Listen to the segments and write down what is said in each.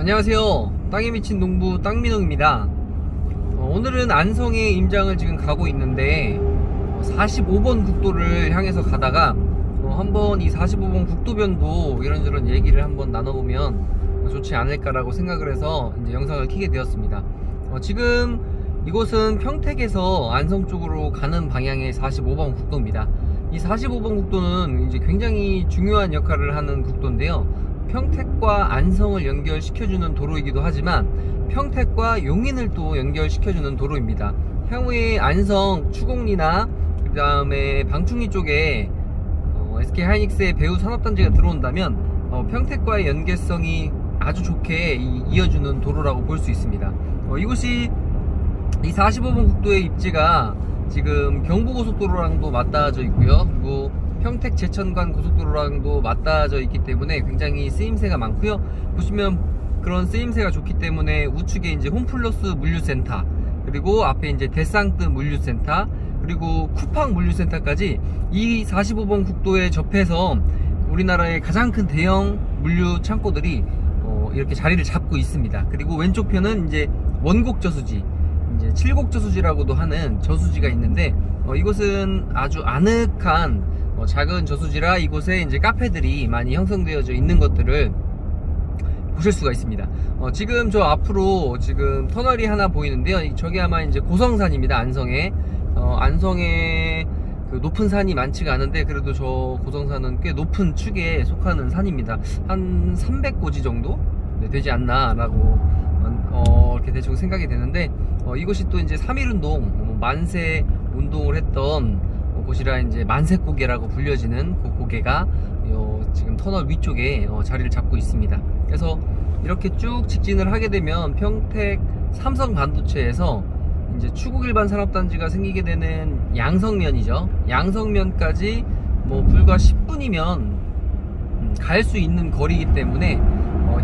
안녕하세요. 땅에 미친 농부 땅민홍입니다. 오늘은 안성에 임장을 지금 가고 있는데 45번 국도를 향해서 가다가 한번 이 45번 국도변도 이런저런 얘기를 한번 나눠보면 좋지 않을까라고 생각을 해서 이제 영상을 켜게 되었습니다. 지금 이곳은 평택에서 안성 쪽으로 가는 방향의 45번 국도입니다. 이 45번 국도는 이제 굉장히 중요한 역할을 하는 국도인데요. 평택과 안성을 연결시켜주는 도로이기도 하지만 평택과 용인을 또 연결시켜주는 도로입니다. 향후에 안성, 추곡리나 그 다음에 방충리 쪽에 SK하이닉스의 배우 산업단지가 들어온다면 평택과의 연계성이 아주 좋게 이어주는 도로라고 볼 수 있습니다. 이곳이 이 45번 국도의 입지가 지금 경부고속도로랑도 맞닿아져 있고요. 그리고 평택 제천간 고속도로랑도 맞닿아져 있기 때문에 굉장히 쓰임새가 많고요. 보시면 그런 쓰임새가 좋기 때문에 우측에 이제 홈플러스 물류센터, 그리고 앞에 이제 대상뜨 물류센터, 그리고 쿠팡 물류센터까지 이 45번 국도에 접해서 우리나라의 가장 큰 대형 물류 창고들이 이렇게 자리를 잡고 있습니다. 그리고 왼쪽 편은 이제 원곡 저수지, 이제 칠곡 저수지라고도 하는 저수지가 있는데 이곳은 아주 아늑한 작은 저수지라 이곳에 이제 카페들이 많이 형성되어져 있는 것들을 보실 수가 있습니다. 지금 저 앞으로 지금 터널이 하나 보이는데요. 저게 아마 이제 고성산입니다. 안성에 안성에 그 높은 산이 많지가 않은데 그래도 저 고성산은 꽤 높은 축에 속하는 산입니다. 한 300고지 정도 되지 않나라고 이렇게 대충 생각이 되는데 이곳이 또 이제 3.1운동 만세 운동을 했던 곳이라 이제 만세고개라고 불려지는 그 고개가 지금 터널 위쪽에 자리를 잡고 있습니다. 그래서 이렇게 쭉 직진을 하게 되면 평택 삼성반도체에서 이제 추곡일반 산업단지가 생기게 되는 양성면이죠. 양성면까지 뭐 불과 10분이면 갈 수 있는 거리이기 때문에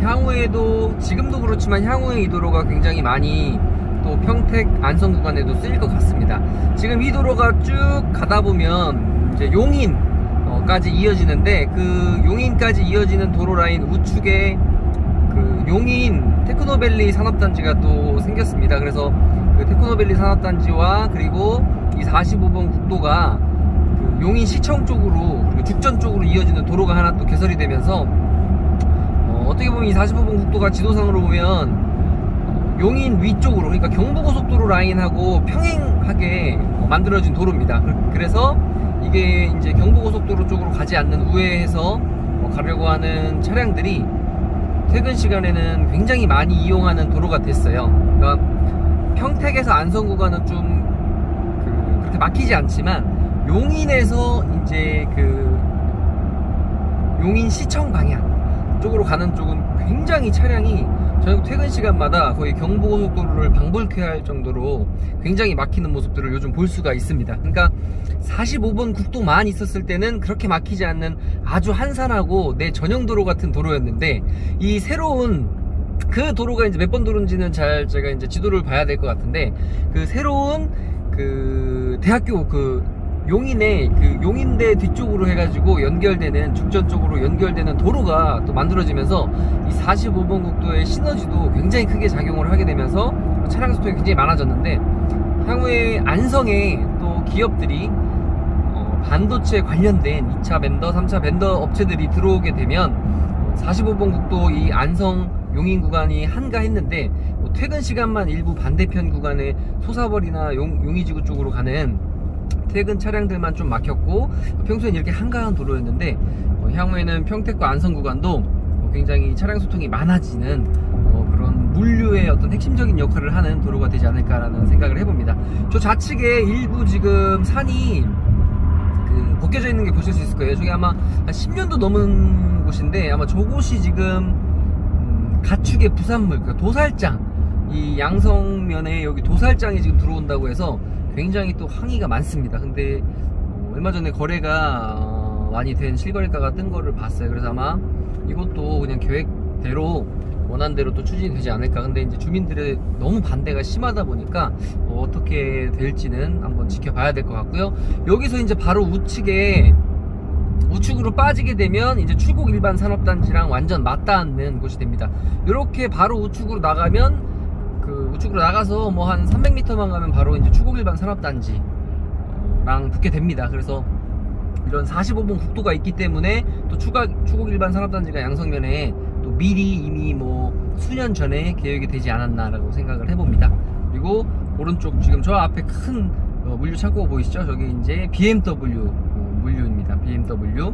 향후에도 지금도 그렇지만 향후에 이 도로가 굉장히 많이 또 평택 안성 구간에도 쓰일 것 같습니다. 지금 이 도로가 쭉 가다 보면 이제 용인까지 이어지는데 그 용인까지 이어지는 도로 라인 우측에 그 용인 테크노밸리 산업단지가 또 생겼습니다. 그래서 그 테크노밸리 산업단지와 그리고 이 45번 국도가 그 용인 시청 쪽으로 그리고 죽전 쪽으로 이어지는 도로가 하나 또 개설이 되면서 어떻게 보면 이 45번 국도가 지도상으로 보면 용인 위쪽으로, 그러니까 경부고속도로 라인하고 평행하게 만들어진 도로입니다. 그래서 이게 이제 경부고속도로 쪽으로 가지 않는 우회해서 가려고 하는 차량들이 퇴근 시간에는 굉장히 많이 이용하는 도로가 됐어요. 그러니까 평택에서 안성 구간은 좀 그렇게 막히지 않지만 용인에서 이제 그 용인 시청 방향 쪽으로 가는 쪽은 굉장히 차량이 저녁 퇴근 시간마다 거의 경부고속도로를 방불케 할 정도로 굉장히 막히는 모습들을 요즘 볼 수가 있습니다. 그러니까 45번 국도만 있었을 때는 그렇게 막히지 않는 아주 한산하고 내 전용도로 같은 도로였는데 이 새로운 그 도로가 이제 몇 번 도로인지는 잘 제가 이제 지도를 봐야 될 것 같은데 그 새로운 그 대학교 그 용인의 그 용인대 뒤쪽으로 해가지고 연결되는 죽전 쪽으로 연결되는 도로가 또 만들어지면서 이 45번 국도의 시너지도 굉장히 크게 작용을 하게 되면서 차량 소통이 굉장히 많아졌는데 향후에 안성에 또 기업들이 반도체 관련된 2차 벤더, 3차 벤더 업체들이 들어오게 되면 45번 국도 이 안성 용인 구간이 한가했는데 퇴근 시간만 일부 반대편 구간에 소사벌이나 용의지구 쪽으로 가는 퇴근 차량들만 좀 막혔고 평소엔 이렇게 한가한 도로였는데 향후에는 평택과 안성 구간도 굉장히 차량 소통이 많아지는 그런 물류의 어떤 핵심적인 역할을 하는 도로가 되지 않을까라는 생각을 해봅니다. 저 좌측에 일부 지금 산이 그 벗겨져 있는 게 보실 수 있을 거예요. 저게 아마 한 10년도 넘은 곳인데 아마 저곳이 지금 가축의 부산물, 그러니까 도살장, 이 양성면에 여기 도살장이 지금 들어온다고 해서 굉장히 또 항의가 많습니다. 근데 얼마 전에 거래가 많이 된 실거래가가 뜬 거를 봤어요. 그래서 아마 이것도 그냥 계획대로 원한대로 또 추진이 되지 않을까. 근데 이제 주민들의 너무 반대가 심하다 보니까 어떻게 될지는 한번 지켜봐야 될 것 같고요. 여기서 이제 바로 우측에 우측으로 빠지게 되면 이제 출곡 일반 산업단지랑 완전 맞닿는 곳이 됩니다. 이렇게 바로 우측으로 나가면 그 우측으로 나가서 뭐 한 300m만 가면 바로 이제 출곡 일반 산업단지랑 붙게 됩니다. 그래서 이런 45번 국도가 있기 때문에 또 출곡 일반 산업단지가 양성면에 또 미리 이미 뭐 수년 전에 계획이 되지 않았나라고 생각을 해봅니다. 그리고 오른쪽 지금 저 앞에 큰 물류 창고가 보이시죠? 저게 이제 BMW 물류입니다. BMW.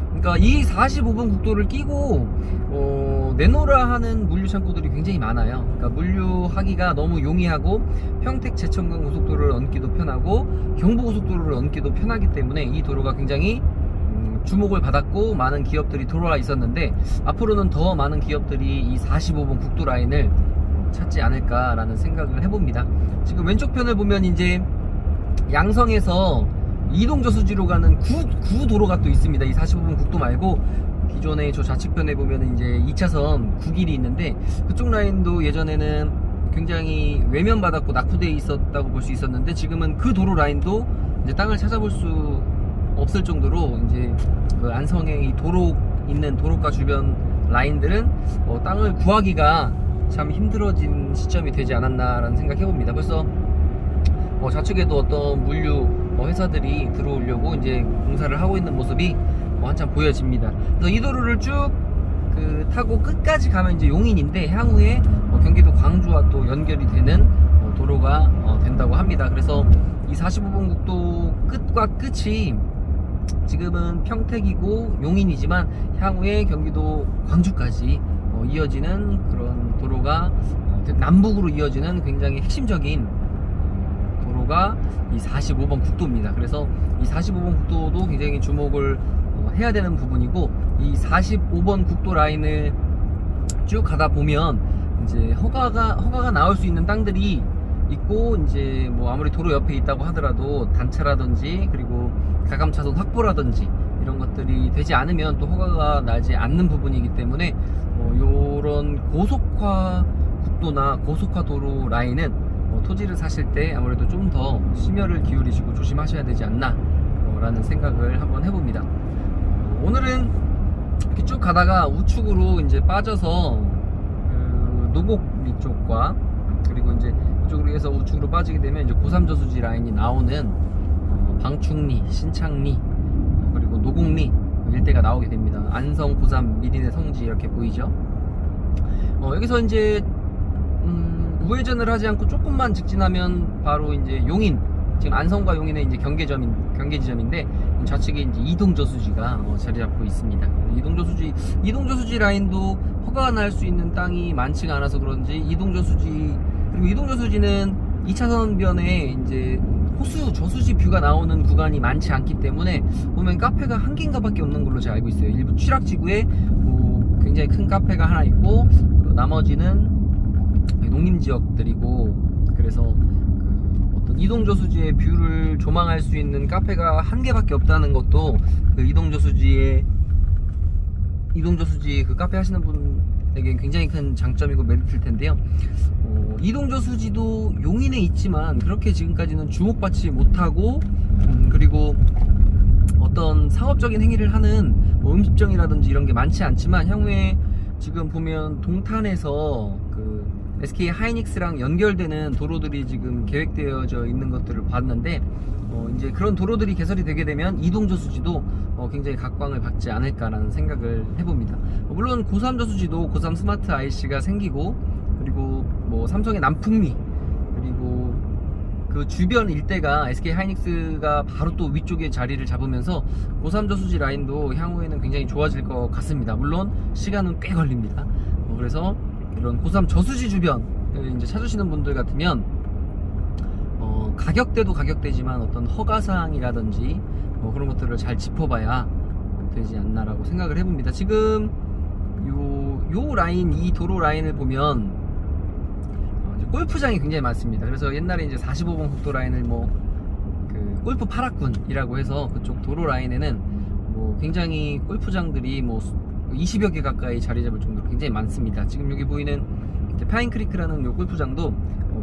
그러니까 이 45번 국도를 끼고 내노라 하는 물류 창고들이 굉장히 많아요. 그러니까 물류하기가 너무 용이하고 평택 제천간 고속도로를 얹기도 편하고 경부고속도로를 얹기도 편하기 때문에 이 도로가 굉장히 주목을 받았고 많은 기업들이 들어와 있었는데 앞으로는 더 많은 기업들이 이 45번 국도 라인을 찾지 않을까라는 생각을 해봅니다. 지금 왼쪽 편을 보면 이제 양성에서 이동저수지로 가는 구도로가 또 있습니다. 이 45번 국도 말고 기존에 저 좌측편에 보면 이제 2차선 9길이 있는데 그쪽 라인도 예전에는 굉장히 외면받았고 낙후되어 있었다고 볼 수 있었는데 지금은 그 도로 라인도 이제 땅을 찾아볼 수 없을 정도로 이제 그 안성의 이 도로 있는 도로가 주변 라인들은 땅을 구하기가 참 힘들어진 시점이 되지 않았나라는 생각해봅니다. 그래서 좌측에도 어떤 물류 회사들이 들어오려고 이제 공사를 하고 있는 모습이 한참 보여집니다. 그래서 이 도로를 쭉 타고 끝까지 가면 이제 용인인데 향후에 경기도 광주와 또 연결이 되는 도로가 된다고 합니다. 그래서 이 45번 국도 끝과 끝이 지금은 평택이고 용인이지만 향후에 경기도 광주까지 이어지는 그런 도로가 남북으로 이어지는 굉장히 핵심적인 도로가 이 45번 국도입니다. 그래서 이 45번 국도도 굉장히 주목을 해야 되는 부분이고 이 45번 국도 라인을 쭉 가다 보면 이제 허가가 나올 수 있는 땅들이 있고 이제 뭐 아무리 도로 옆에 있다고 하더라도 단차라든지 그리고 가감차선 확보라든지 이런 것들이 되지 않으면 또 허가가 나지 않는 부분이기 때문에 요런 고속화 국도나 고속화 도로 라인은 토지를 사실 때 아무래도 좀 더 심혈을 기울이시고 조심하셔야 되지 않나 라는 생각을 한번 해봅니다. 오늘은 이렇게 쭉 가다가 우측으로 이제 빠져서 노곡리 쪽과 그리고 이제 이쪽으로 해서 우측으로 빠지게 되면 이제 고삼저수지 라인이 나오는 방충리, 신창리 그리고 노곡리 일대가 나오게 됩니다. 안성, 고삼, 미린의 성지 이렇게 보이죠. 여기서 이제 우회전을 하지 않고 조금만 직진하면 바로 이제 용인, 지금 안성과 용인의 이제 경계 지점인데 좌측에 이제 이동저수지가 자리 잡고 있습니다. 이동저수지 라인도 허가가 날 수 있는 땅이 많지가 않아서 그런지 그리고 이동저수지는 2차선변에 이제 호수 저수지 뷰가 나오는 구간이 많지 않기 때문에 보면 카페가 한 개인가밖에 없는 걸로 제가 알고 있어요. 일부 취락지구에 굉장히 큰 카페가 하나 있고 나머지는 농림지역들이고 그래서 어떤 이동저수지의 뷰를 조망할 수 있는 카페가 한 개밖에 없다는 것도 그 이동저수지 그 카페 하시는 분에게 굉장히 큰 장점이고 메리트일 텐데요. 이동저수지도 용인에 있지만 그렇게 지금까지는 주목받지 못하고 그리고 어떤 상업적인 행위를 하는 음식점이라든지 이런 게 많지 않지만 향후에 지금 보면 동탄에서 그 SK 하이닉스랑 연결되는 도로들이 지금 계획되어져 있는 것들을 봤는데 이제 그런 도로들이 개설이 되게 되면 이동저수지도 굉장히 각광을 받지 않을까라는 생각을 해봅니다. 물론 고삼저수지도 고삼 스마트 IC가 생기고 그리고 뭐 삼성의 남풍리 그리고 그 주변 일대가 SK 하이닉스가 바로 또 위쪽에 자리를 잡으면서 고삼저수지 라인도 향후에는 굉장히 좋아질 것 같습니다. 물론 시간은 꽤 걸립니다. 그래서 이런 고삼 저수지 주변 이제 찾으시는 분들 같으면 가격대도 가격대지만 어떤 허가사항이라든지 그런 것들을 잘 짚어봐야 되지 않나라고 생각을 해봅니다. 지금 요 라인, 이 도로 라인을 보면 골프장이 굉장히 많습니다. 그래서 옛날에 이제 45번 국도 라인을 그 골프 8학군이라고 해서 그쪽 도로 라인에는 굉장히 골프장들이 20여 개 가까이 자리 잡을 정도로 굉장히 많습니다. 지금 여기 보이는 파인크리크라는 요 골프장도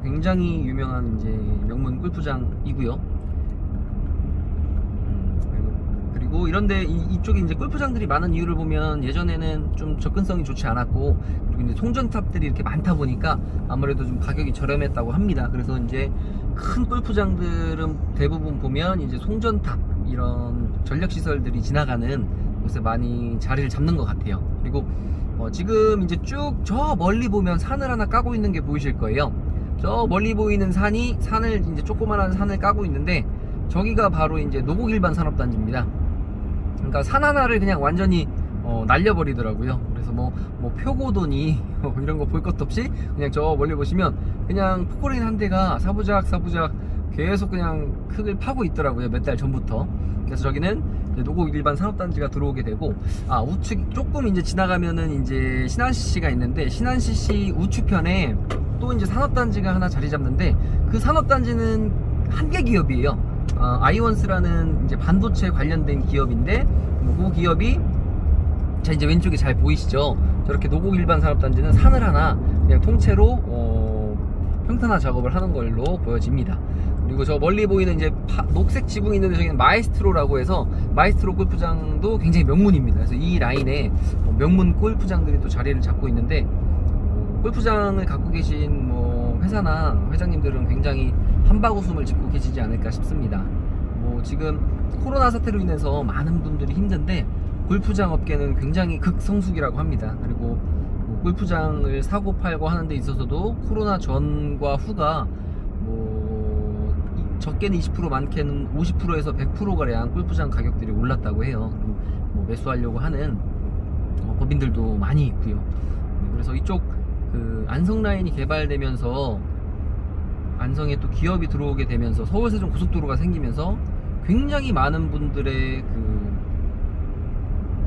굉장히 유명한 이제 명문 골프장이고요. 그리고 그리고 이런데 이쪽에 이제 골프장들이 많은 이유를 보면 예전에는 좀 접근성이 좋지 않았고, 그리고 이제 송전탑들이 이렇게 많다 보니까 아무래도 좀 가격이 저렴했다고 합니다. 그래서 이제 큰 골프장들은 대부분 보면 이제 송전탑 이런 전력시설들이 지나가는 곳에 많이 자리를 잡는 것 같아요. 그리고 지금 이제 쭉 저 멀리 보면 산을 하나 까고 있는 게 보이실 거예요. 저 멀리 보이는 산을 이제 조그만한 산을 까고 있는데, 저기가 바로 이제 노곡일반 산업단지입니다. 그러니까 산 하나를 그냥 완전히 날려버리더라고요. 그래서 뭐 표고도니 이런 거 볼 것도 없이 그냥 저 멀리 보시면 그냥 포크레인 한 대가 사부작 계속 그냥 흙을 파고 있더라고요. 몇 달 전부터. 그래서 저기는 이제 노곡일반 산업단지가 들어오게 되고, 우측 조금 이제 지나가면은 이제 신안CC가 있는데, 신안CC 우측편에 또 이제 산업단지가 하나 자리 잡는데, 그 산업단지는 한 개 기업이에요. 아이원스라는 이제 반도체 관련된 기업인데, 그 기업이 자 이제 왼쪽에 잘 보이시죠? 저렇게 노곡일반 산업단지는 산을 하나 그냥 통째로 평탄화 작업을 하는 걸로 보여집니다. 그리고 저 멀리 보이는 이제 녹색 지붕이 있는데, 저기는 마에스트로라고 해서 마에스트로 골프장도 굉장히 명문입니다. 그래서 이 라인에 명문 골프장들이 또 자리를 잡고 있는데, 골프장을 갖고 계신 회사나 회장님들은 굉장히 한바구음을 짚고 계시지 않을까 싶습니다. 지금 코로나 사태로 인해서 많은 분들이 힘든데, 골프장 업계는 굉장히 극성숙이라고 합니다. 그리고 골프장을 사고 팔고 하는 데 있어서도 코로나 전과 후가 적게는 20% 많게는 50%에서 100%가량 골프장 가격들이 올랐다고 해요. 매수하려고 하는 법인들도 많이 있고요. 그래서 이쪽 안성 라인이 개발되면서 안성에 또 기업이 들어오게 되면서 서울 세종 고속도로가 생기면서 굉장히 많은 분들의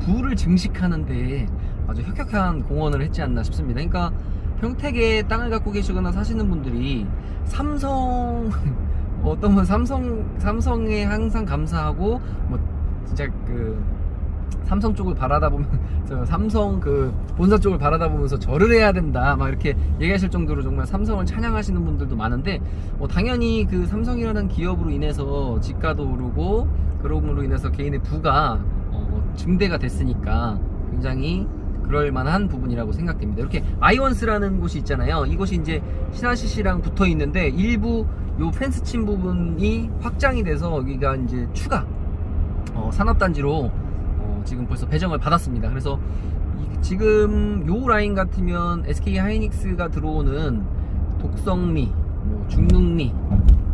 부를 증식하는 데에 아주 혁혁한 공헌을 했지 않나 싶습니다. 그러니까 평택에 땅을 갖고 계시거나 사시는 분들이 삼성 어떤 분 삼성에 항상 감사하고 진짜 삼성 쪽을 바라다 보면서 삼성 본사 쪽을 바라다 보면서 절을 해야 된다 막 이렇게 얘기하실 정도로 정말 삼성을 찬양하시는 분들도 많은데, 당연히 삼성이라는 기업으로 인해서 지가도 오르고 그럼으로 인해서 개인의 부가 증대가 됐으니까 굉장히 그럴만한 부분이라고 생각됩니다. 이렇게 아이원스라는 곳이 있잖아요. 이곳이 이제 신안CC랑 붙어 있는데, 일부 요 펜스 친 부분이 확장이 돼서 여기가 이제 추가 산업단지로 지금 벌써 배정을 받았습니다. 그래서 지금 요 라인 같으면 SK 하이닉스가 들어오는 독성리, 중릉리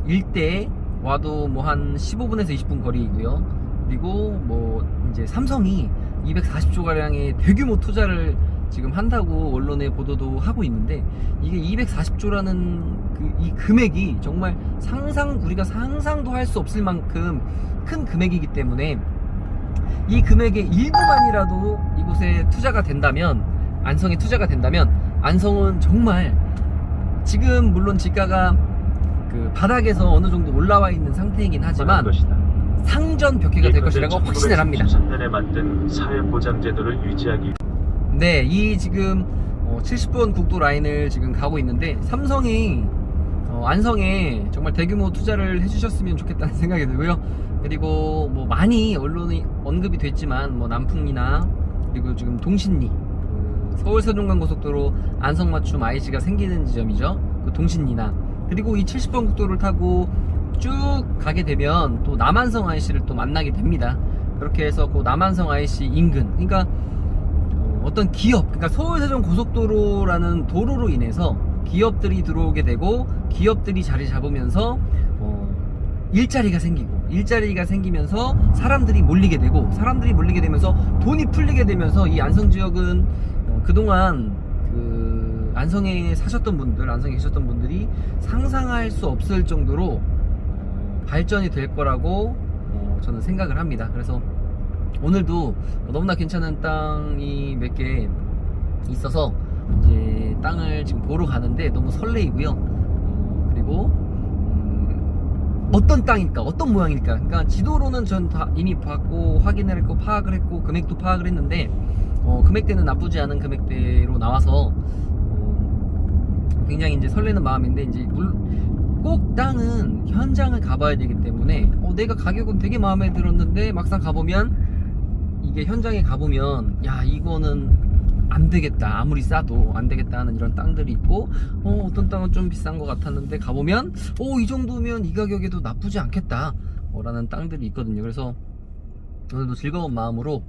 일대에 와도 한 15분에서 20분 거리이고요. 그리고 이제 삼성이 240조 가량의 대규모 투자를 지금 한다고 언론에 보도도 하고 있는데, 이게 240조라는 이 금액이 정말 우리가 상상도 할 수 없을 만큼 큰 금액이기 때문에, 이 금액의 일부만이라도 이곳에 투자가 된다면, 안성에 투자가 된다면, 안성은 정말 지금 물론 지가가 바닥에서 어느 정도 올라와 있는 상태이긴 하지만 상전벽해가 될 것이라고 확신을 합니다. 1993년에 만든 사회보장제도를 유지하기. 네, 이 지금 70번 국도 라인을 지금 가고 있는데, 삼성이 안성에 정말 대규모 투자를 해주셨으면 좋겠다는 생각이 들고요. 그리고 많이 언론이 언급이 됐지만 남풍이나 그리고 지금 동신리, 서울 세종간고속도로 안성 맞춤 IC가 생기는 지점이죠. 동신리나 그리고 이 70번 국도를 타고 쭉 가게 되면 또 남한성 IC를 또 만나게 됩니다. 그렇게 해서 남한성 IC 인근, 그러니까 어떤 기업, 그러니까 서울 세종 고속도로라는 도로로 인해서 기업들이 들어오게 되고, 기업들이 자리 잡으면서 일자리가 생기면서 사람들이 몰리게 되고, 사람들이 몰리게 되면서 돈이 풀리게 되면서, 이 안성 지역은 그동안 안성에 사셨던 분들, 안성에 계셨던 분들이 상상할 수 없을 정도로 발전이 될 거라고 저는 생각을 합니다. 그래서 오늘도 너무나 괜찮은 땅이 몇 개 있어서 이제 땅을 지금 보러 가는데 너무 설레이고요. 그리고 어떤 땅일까, 어떤 모양일까, 그러니까 지도로는 전 다 이미 봤고 확인을 했고 파악을 했고 금액도 파악을 했는데, 금액대는 나쁘지 않은 금액대로 나와서 굉장히 이제 설레는 마음인데, 이제 꼭 땅은 현장을 가봐야 되기 때문에 내가 가격은 되게 마음에 들었는데 막상 가보면 이게 현장에 가보면 야 이거는 안 되겠다, 아무리 싸도 안 되겠다 하는 이런 땅들이 있고 어떤 땅은 좀 비싼 것 같았는데 가보면 이 정도면 이 가격에도 나쁘지 않겠다 라는 땅들이 있거든요. 그래서 오늘도 즐거운 마음으로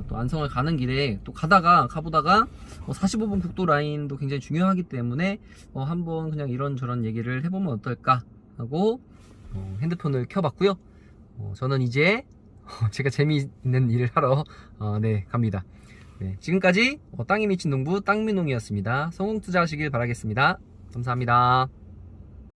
또 안성을 가는 길에 또 가보다가 45번 국도 라인도 굉장히 중요하기 때문에 한번 그냥 이런저런 얘기를 해보면 어떨까 하고 핸드폰을 켜봤고요. 저는 이제 제가 재미있는 일을 하러 네 갑니다. 네, 지금까지 땅이 미친 농부 땅민농이었습니다. 성공 투자하시길 바라겠습니다. 감사합니다.